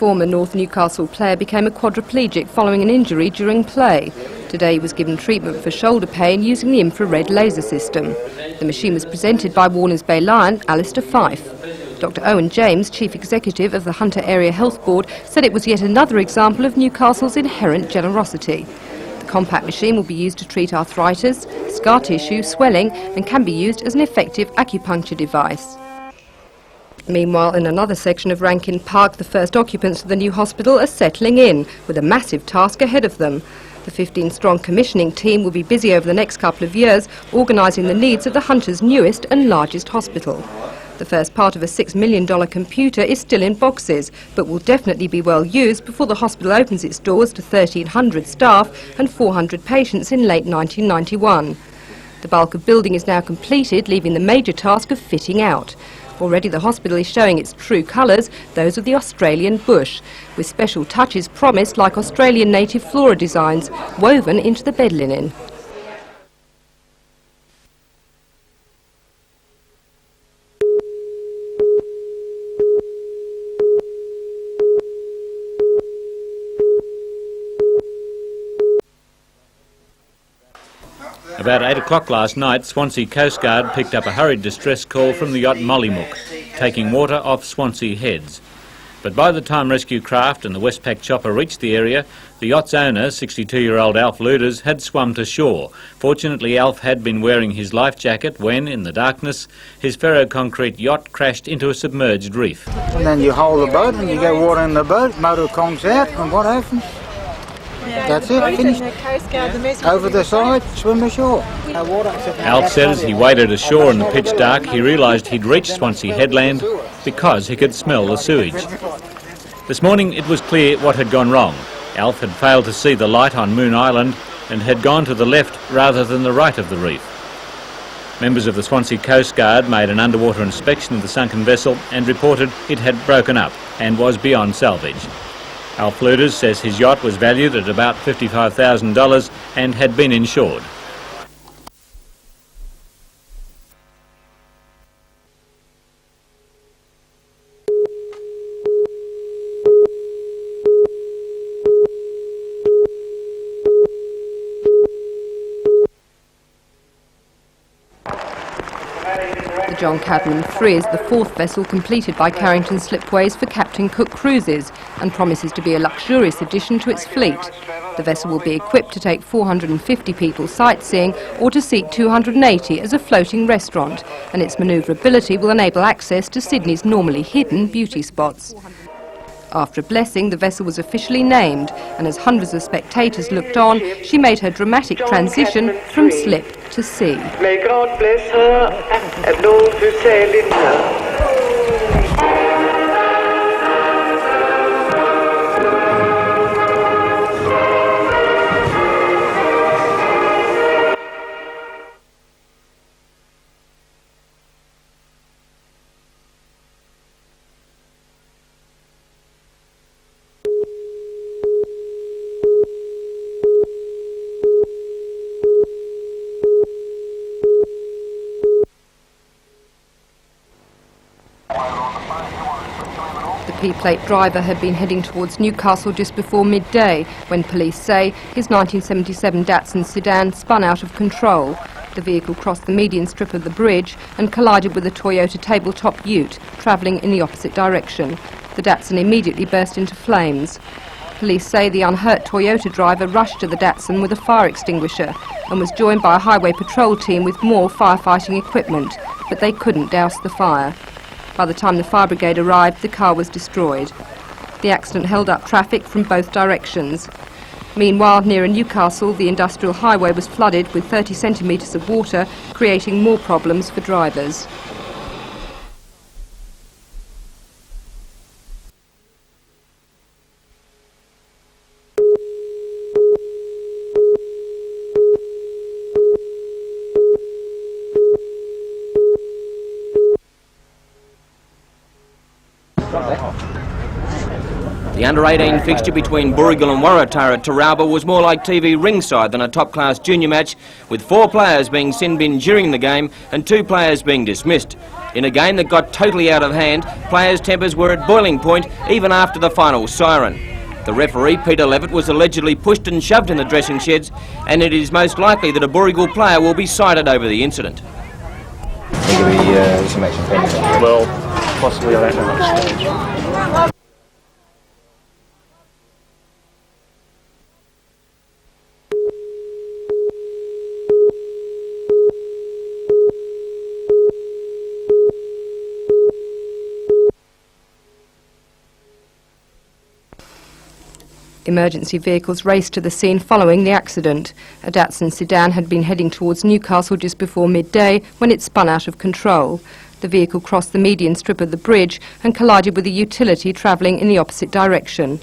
former North Newcastle player became a quadriplegic following an injury during play. Today he was given treatment for shoulder pain using the infrared laser system. The machine was presented by Warners Bay Lion, Alistair Fife. Dr Owen James, Chief Executive of the Hunter Area Health Board, said it was yet another example of Newcastle's inherent generosity. The compact machine will be used to treat arthritis, scar tissue, swelling, and can be used as an effective acupuncture device. Meanwhile, in another section of Rankin Park, the first occupants of the new hospital are settling in, with a massive task ahead of them. The 15-strong commissioning team will be busy over the next couple of years organising the needs of the Hunter's newest and largest hospital. The first part of a $6 million computer is still in boxes, but will definitely be well used before the hospital opens its doors to 1,300 staff and 400 patients in late 1991. The bulk of building is now completed, leaving the major task of fitting out. Already the hospital is showing its true colours, those of the Australian bush, with special touches promised like Australian native flora designs woven into the bed linen. About 8 o'clock last night, Swansea Coast Guard picked up a hurried distress call from the yacht Mollymook, taking water off Swansea Heads. But by the time rescue craft and the Westpac chopper reached the area, the yacht's owner, 62-year-old Alf Luders, had swum to shore. Fortunately, Alf had been wearing his life jacket when, in the darkness, his ferro-concrete yacht crashed into a submerged reef. And then you hold the boat and you get water in the boat, motor comes out, and what happens? That's it, finished. Over the side, swim ashore. Alf said as he waded ashore in the pitch dark, he realised he'd reached Swansea Headland because he could smell the sewage. This morning it was clear what had gone wrong. Alf had failed to see the light on Moon Island and had gone to the left rather than the right of the reef. Members of the Swansea Coast Guard made an underwater inspection of the sunken vessel and reported it had broken up and was beyond salvage. Alf Luders says his yacht was valued at about $55,000 and had been insured. The John Cadman III is the fourth vessel completed by Carrington Slipways for Captain Cook Cruises and promises to be a luxurious addition to its fleet. The vessel will be equipped to take 450 people sightseeing or to seat 280 as a floating restaurant, and its manoeuvrability will enable access to Sydney's normally hidden beauty spots. After a blessing, the vessel was officially named, and as hundreds of spectators looked on, she made her dramatic transition from slip to sea. May God bless her and those who sail in her. The P-plate driver had been heading towards Newcastle just before midday when police say his 1977 Datsun sedan spun out of control. The vehicle crossed the median strip of the bridge and collided with a Toyota tabletop ute travelling in the opposite direction. The Datsun immediately burst into flames. Police say the unhurt Toyota driver rushed to the Datsun with a fire extinguisher and was joined by a highway patrol team with more firefighting equipment, but they couldn't douse the fire. By the time the fire brigade arrived, the car was destroyed. The accident held up traffic from both directions. Meanwhile, near Newcastle, the industrial highway was flooded with 30 centimetres of water, creating more problems for drivers. The under-18 fixture between Burrigal and Waratah at Taraba was more like TV ringside than a top-class junior match, with 4 players being sin-binned during the game and 2 players being dismissed. In a game that got totally out of hand, players' tempers were at boiling point even after the final siren. The referee, Peter Levitt, was allegedly pushed and shoved in the dressing sheds, and it is most likely that a Booragul player will be cited over the incident. There could be some action pending. Well, possibly I don't know at this stage. Emergency vehicles raced to the scene following the accident. A Datsun sedan had been heading towards Newcastle just before midday when it spun out of control. The vehicle crossed the median strip of the bridge and collided with a utility travelling in the opposite direction.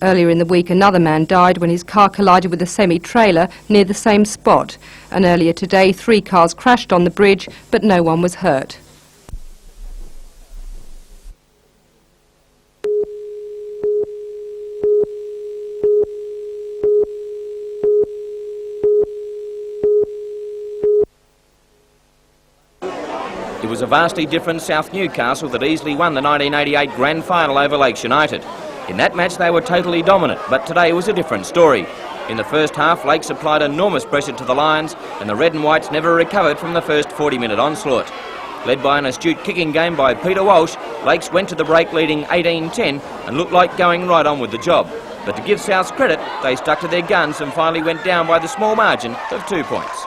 Earlier in the week, another man died when his car collided with a semi-trailer near the same spot. And earlier today, 3 cars crashed on the bridge, but no one was hurt. It was a vastly different South Newcastle that easily won the 1988 Grand Final over Lakes United. In that match they were totally dominant, but today was a different story. In the first half, Lakes applied enormous pressure to the Lions, and the Red and Whites never recovered from the first 40-minute onslaught. Led by an astute kicking game by Peter Walsh, Lakes went to the break leading 18-10 and looked like going right on with the job. But to give Souths credit, they stuck to their guns and finally went down by the small margin of 2 points.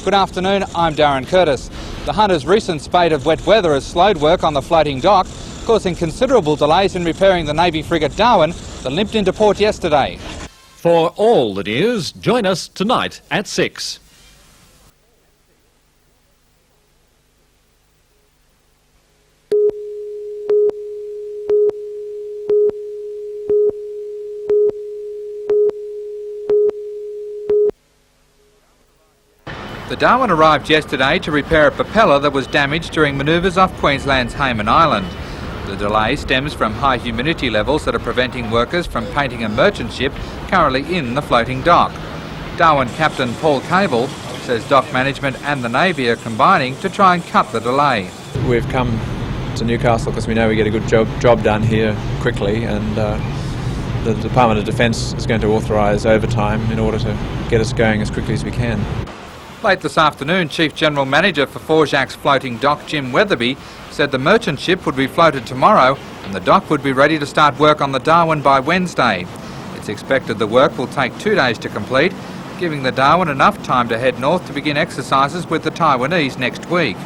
Good afternoon, I'm Darren Curtis. The Hunter's recent spate of wet weather has slowed work on the floating dock, causing considerable delays in repairing the Navy frigate Darwin that limped into port yesterday. For all the news, join us tonight at 6. The Darwin arrived yesterday to repair a propeller that was damaged during manoeuvres off Queensland's Hayman Island. The delay stems from high humidity levels that are preventing workers from painting a merchant ship currently in the floating dock. Darwin Captain Paul Cable says dock management and the Navy are combining to try and cut the delay. We've come to Newcastle because we know we get a good job done here quickly, and the Department of Defence is going to authorise overtime in order to get us going as quickly as we can. Late this afternoon, Chief General Manager for Forjac's floating dock, Jim Weatherby, said the merchant ship would be floated tomorrow and the dock would be ready to start work on the Darwin by Wednesday. It's expected the work will take 2 days to complete, giving the Darwin enough time to head north to begin exercises with the Taiwanese next week.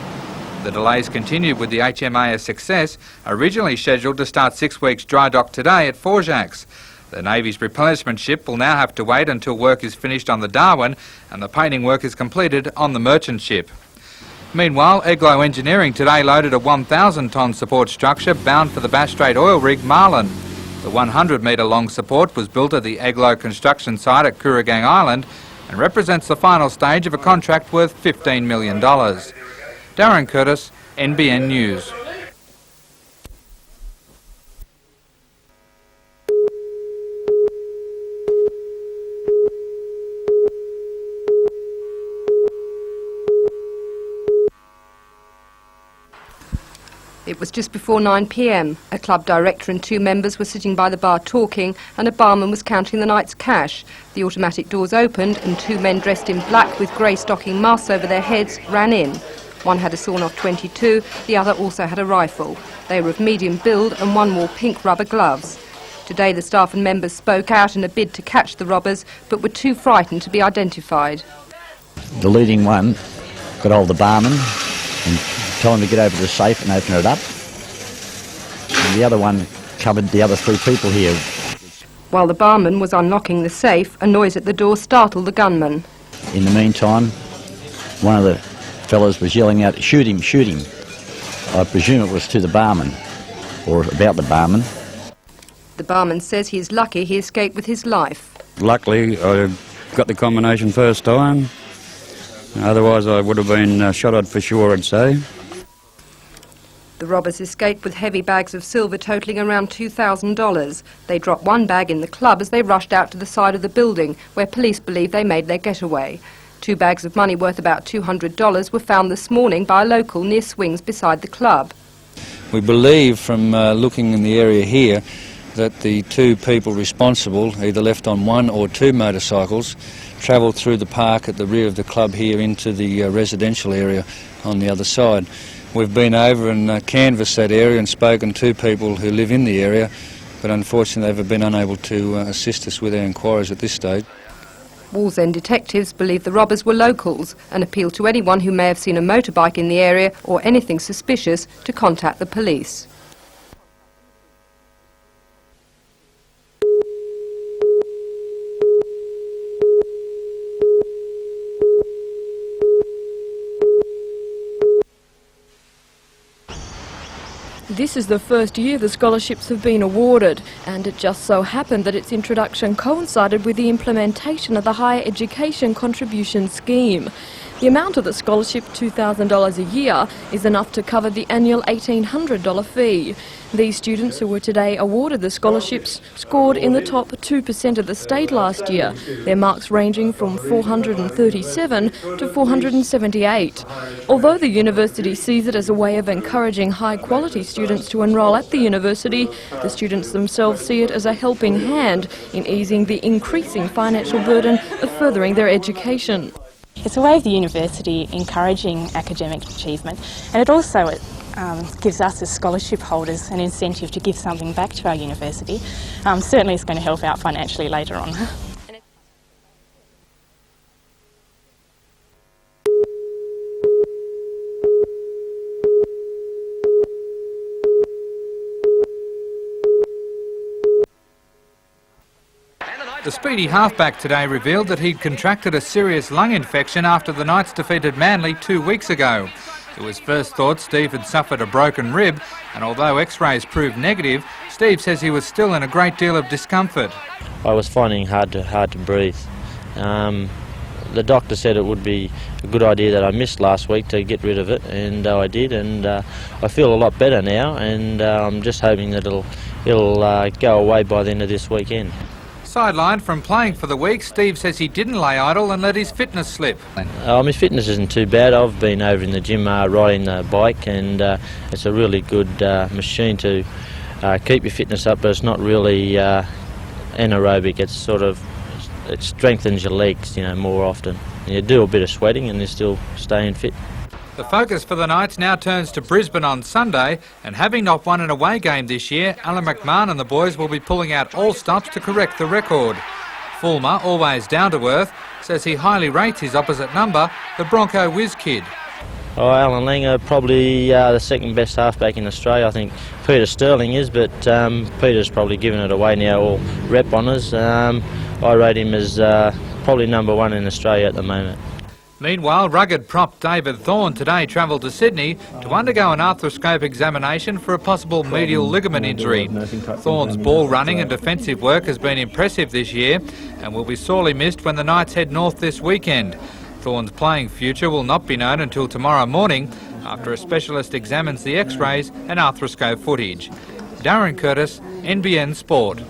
The delays continue with the HMAS Success, originally scheduled to start 6 weeks dry dock today at Forjac's. The Navy's replenishment ship will now have to wait until work is finished on the Darwin and the painting work is completed on the merchant ship. Meanwhile, Eglo Engineering today loaded a 1,000-tonne support structure bound for the Bass Strait oil rig Marlin. The 100-metre long support was built at the Eglo construction site at Kooragang Island and represents the final stage of a contract worth $15 million. Darren Curtis, NBN News. It was just before 9 p.m. A club director and 2 members were sitting by the bar talking, and a barman was counting the night's cash. The automatic doors opened and 2 men dressed in black with grey stocking masks over their heads ran in. One had a sawn-off .22, the other also had a rifle. They were of medium build and one wore pink rubber gloves. Today the staff and members spoke out in a bid to catch the robbers, but were too frightened to be identified. The leading one got hold of the barman and told him to get over to the safe and open it up. And the other one covered the other 3 people here. While the barman was unlocking the safe, a noise at the door startled the gunman. In the meantime, one of the fellas was yelling out, "Shoot him, shoot him." I presume it was to the barman, or about the barman. The barman says he is lucky he escaped with his life. Luckily, I got the combination first time, Otherwise I would have been shot at for sure, I'd say. The robbers escaped with heavy bags of silver totalling around $2,000. They dropped one bag in the club as they rushed out to the side of the building, where police believe they made their getaway. 2 bags of money worth about $200 were found this morning by a local near swings beside the club. We believe from looking in the area here that the 2 people responsible either left on 1 or 2 motorcycles, travelled through the park at the rear of the club here into the residential area on the other side. We've been over and canvassed that area and spoken to people who live in the area, but unfortunately they've been unable to assist us with our inquiries at this stage. Wallsend detectives believe the robbers were locals and appeal to anyone who may have seen a motorbike in the area or anything suspicious to contact the police. This is the first year the scholarships have been awarded, and it just so happened that its introduction coincided with the implementation of the Higher Education Contribution Scheme. The amount of the scholarship, $2,000 a year, is enough to cover the annual $1,800 fee. These students who were today awarded the scholarships scored in the top 2% of the state last year, their marks ranging from 437 to 478. Although the university sees it as a way of encouraging high-quality students to enrol at the university, the students themselves see it as a helping hand in easing the increasing financial burden of furthering their education. It's a way of the university encouraging academic achievement, and it also gives us as scholarship holders an incentive to give something back to our university. Certainly it's going to help out financially later on. The speedy halfback today revealed that he'd contracted a serious lung infection after the Knights defeated Manly 2 weeks ago. It was first thought Steve had suffered a broken rib, and although x-rays proved negative, Steve says he was still in a great deal of discomfort. I was finding it hard to breathe. The doctor said it would be a good idea that I missed last week to get rid of it, and I did, and I feel a lot better now, and I'm just hoping that it'll go away by the end of this weekend. Sidelined from playing for the week, Steve says he didn't lay idle and let his fitness slip. My fitness isn't too bad. I've been over in the gym riding the bike, and it's a really good machine to keep your fitness up, but it's not really anaerobic. It strengthens your legs, more often. And you do a bit of sweating and you're still staying fit. The focus for the Knights now turns to Brisbane on Sunday, and having not won an away game this year, Alan McMahon and the boys will be pulling out all stops to correct the record. Fulmer, always down to earth, says he highly rates his opposite number, the Bronco Whiz Kid. Alan Langer, probably the second best halfback in Australia. I think Peter Sterling is, but Peter's probably given it away now, all rep honours. I rate him as probably number 1 in Australia at the moment. Meanwhile, rugged prop David Thorne today travelled to Sydney to undergo an arthroscope examination for a possible medial ligament injury. Thorne's ball running and defensive work has been impressive this year and will be sorely missed when the Knights head north this weekend. Thorne's playing future will not be known until tomorrow morning after a specialist examines the x-rays and arthroscope footage. Darren Curtis, NBN Sport.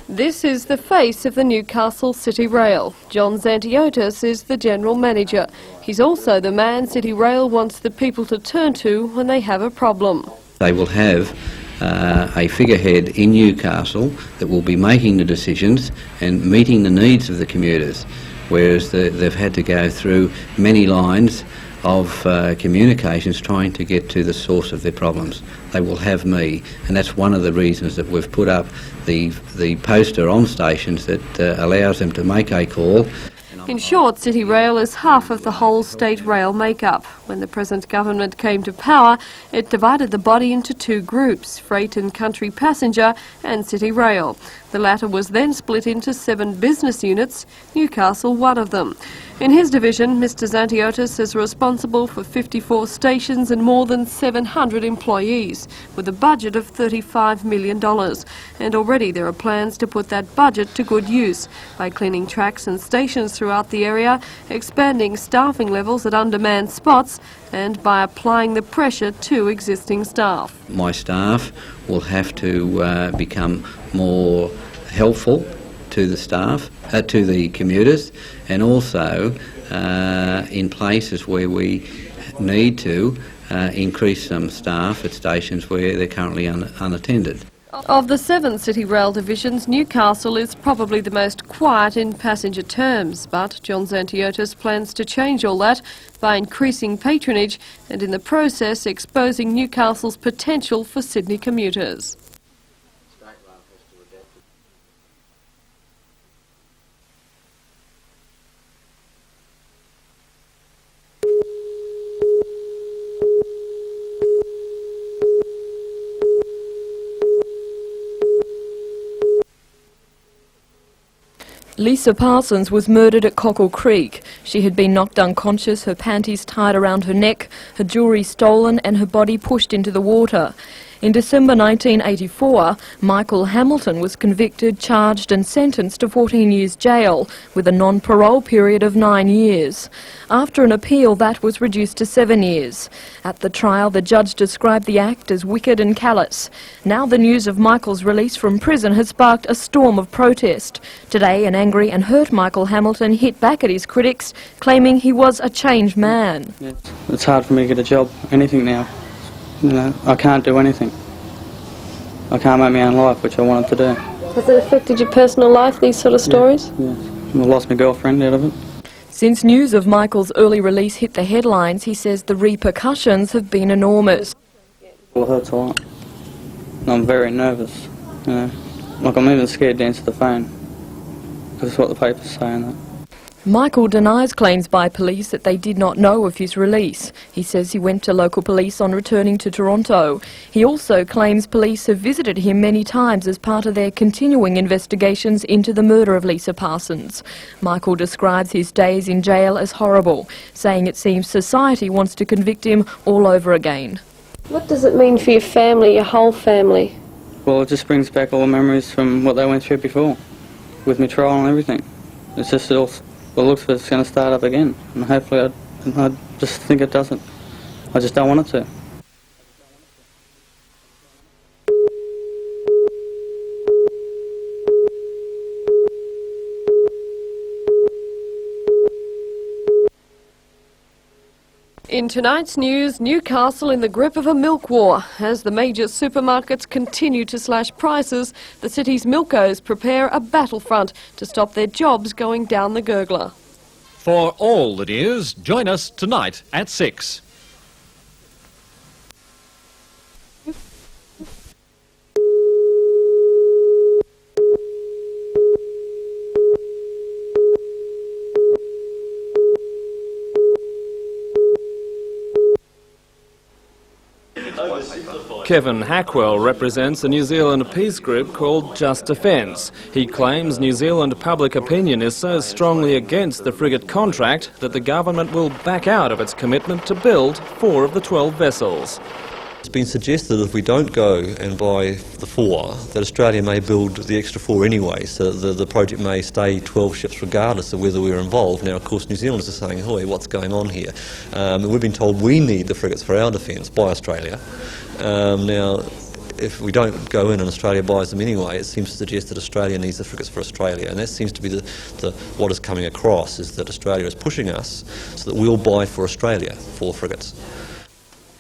This is the face of the Newcastle City Rail. John Zantiotis is the General Manager. He's also the man City Rail wants the people to turn to when they have a problem. They will have a figurehead in Newcastle that will be making the decisions and meeting the needs of the commuters, whereas they've had to go through many lines of communications trying to get to the source of their problems. They will have me, and that's one of the reasons that we've put up the poster on stations that allows them to make a call. In short, City Rail is half of the whole state rail makeup. When the present government came to power, it divided the body into 2 groups, freight and country passenger and City Rail. The latter was then split into 7 business units, Newcastle one of them. In his division, Mr Zantiotis is responsible for 54 stations and more than 700 employees, with a budget of $35 million. And already there are plans to put that budget to good use by cleaning tracks and stations throughout the area, expanding staffing levels at undermanned spots, and by applying the pressure to existing staff. My staff will have to become more helpful to the staff, to the commuters, and also in places where we need to increase some staff at stations where they're currently unattended. Of the 7 City Rail divisions, Newcastle is probably the most quiet in passenger terms, but John Zantiotis plans to change all that by increasing patronage and in the process exposing Newcastle's potential for Sydney commuters. Lisa Parsons was murdered at Cockle Creek. She had been knocked unconscious, her panties tied around her neck, her jewellery stolen and her body pushed into the water. In December 1984, Michael Hamilton was convicted, charged and sentenced to 14 years jail, with a non-parole period of 9 years. After an appeal, that was reduced to 7 years. At the trial, the judge described the act as wicked and callous. Now the news of Michael's release from prison has sparked a storm of protest. Today, an angry and hurt Michael Hamilton hit back at his critics, claiming he was a changed man. It's hard for me to get a job, anything now. You know, I can't do anything. I can't make my own life, which I wanted to do. Has it affected your personal life, these sort of stories? Yeah. I lost my girlfriend out of it. Since news of Michael's early release hit the headlines, he says the repercussions have been enormous. Well, it hurts a lot. And I'm very nervous, you know. Like, I'm even scared to answer the phone, because it's what the paper's saying that. Michael denies claims by police that they did not know of his release. He says he went to local police on returning to Toronto. He also claims police have visited him many times as part of their continuing investigations into the murder of Lisa Parsons. Michael describes his days in jail as horrible, saying it seems society wants to convict him all over again. What does it mean for your family, your whole family? Well, it just brings back all the memories from what they went through before, with my trial and everything. It's just all... Well, it looks like it's going to start up again, and hopefully I just think it doesn't. I just don't want it to. In tonight's news, Newcastle in the grip of a milk war. As the major supermarkets continue to slash prices, the city's milkos prepare a battlefront to stop their jobs going down the gurgler. For all the news, join us tonight at 6. Kevin Hackwell represents a New Zealand peace group called Just Defence. He claims New Zealand public opinion is so strongly against the frigate contract that the government will back out of its commitment to build 4 of the 12 vessels. It's been suggested if we don't go and buy the 4, that Australia may build the extra 4 anyway, so the project may stay 12 ships regardless of whether we're involved. Now, of course, New Zealanders are saying, "Hoy, what's going on here?" We've been told we need the frigates for our defence by Australia. Now, if we don't go in and Australia buys them anyway, it seems to suggest that Australia needs the frigates for Australia, and that seems to be what is coming across, is that Australia is pushing us so that we'll buy for Australia 4 frigates.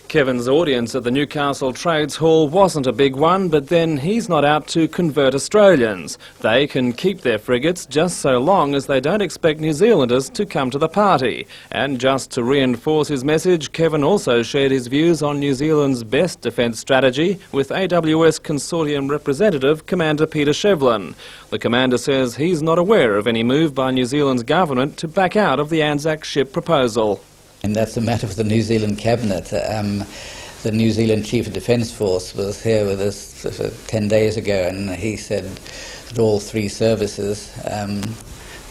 Kevin's audience at the Newcastle Trades Hall wasn't a big one, but then he's not out to convert Australians. They can keep their frigates just so long as they don't expect New Zealanders to come to the party. And just to reinforce his message, Kevin also shared his views on New Zealand's best defence strategy with AWS Consortium representative Commander Peter Shevlin. The commander says he's not aware of any move by New Zealand's government to back out of the Anzac ship proposal. And that's a matter for the New Zealand Cabinet. The New Zealand Chief of Defence Force was here with us 10 days ago, and he said that all three services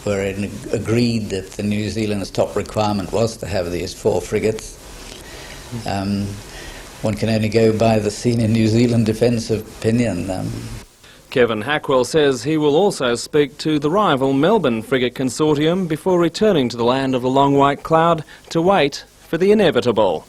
were agreed that the New Zealand's top requirement was to have these 4 frigates. One can only go by the senior New Zealand Defence opinion. Kevin Hackwell says he will also speak to the rival Melbourne Frigate Consortium before returning to the land of the long white cloud to wait for the inevitable.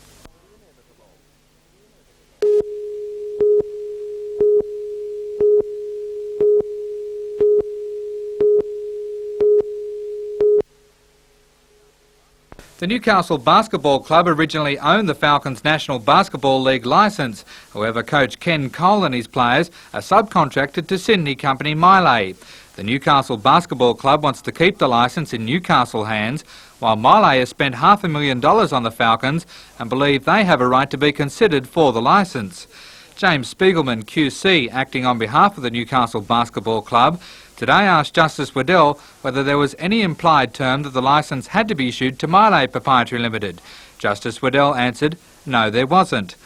The Newcastle Basketball Club originally owned the Falcons National Basketball League licence. However, coach Ken Cole and his players are subcontracted to Sydney company Miley. The Newcastle Basketball Club wants to keep the licence in Newcastle hands, while Miley has spent $500,000 on the Falcons and believe they have a right to be considered for the licence. James Spiegelman QC, acting on behalf of the Newcastle Basketball Club, today asked Justice Waddell whether there was any implied term that the licence had to be issued to Miley Proprietary Limited. Justice Waddell answered, no, there wasn't.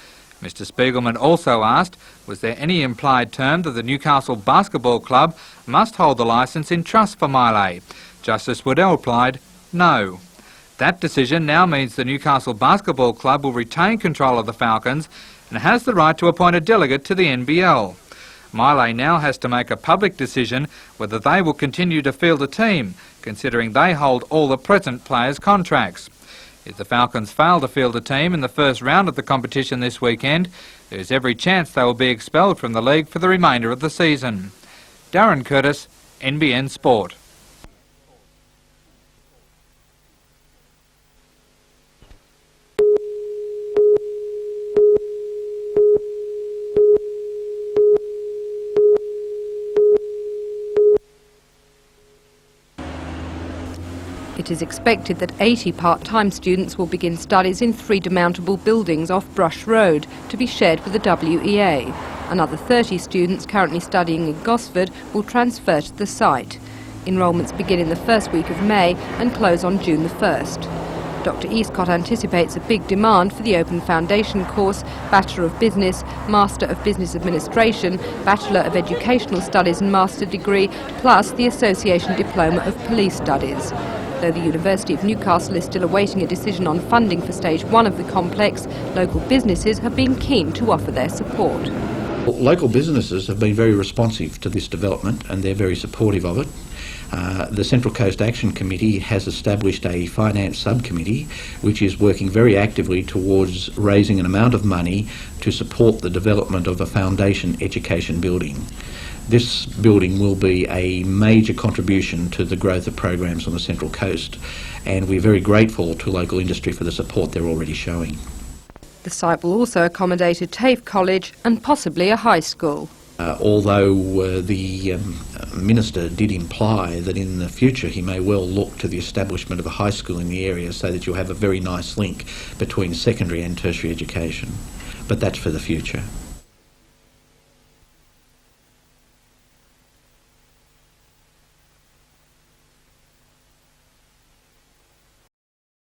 Mr Spiegelman also asked, was there any implied term that the Newcastle Basketball Club must hold the licence in trust for Miley? Justice Waddell replied, no. That decision now means the Newcastle Basketball Club will retain control of the Falcons and has the right to appoint a delegate to the NBL. Miley now has to make a public decision whether they will continue to field a team, considering they hold all the present players' contracts. If the Falcons fail to field a team in the first round of the competition this weekend, there is every chance they will be expelled from the league for the remainder of the season. Darren Curtis, NBN Sport. It is expected that 80 part-time students will begin studies in 3 demountable buildings off Brush Road to be shared with the WEA. Another 30 students currently studying in Gosford will transfer to the site. Enrolments begin in the first week of May and close on June the 1st. Dr Eastcott anticipates a big demand for the Open Foundation course, Bachelor of Business, Master of Business Administration, Bachelor of Educational Studies and Master degree, plus the Association Diploma of Police Studies. Though the University of Newcastle is still awaiting a decision on funding for Stage 1 of the complex, local businesses have been keen to offer their support. Well, local businesses have been very responsive to this development and they're very supportive of it. The Central Coast Action Committee has established a finance subcommittee which is working very actively towards raising an amount of money to support the development of a foundation education building. This building will be a major contribution to the growth of programs on the Central Coast, and we're very grateful to local industry for the support they're already showing. The site will also accommodate a TAFE college and possibly a high school. Although the Minister did imply that in the future he may well look to the establishment of a high school in the area so that you'll have a very nice link between secondary and tertiary education. But that's for the future.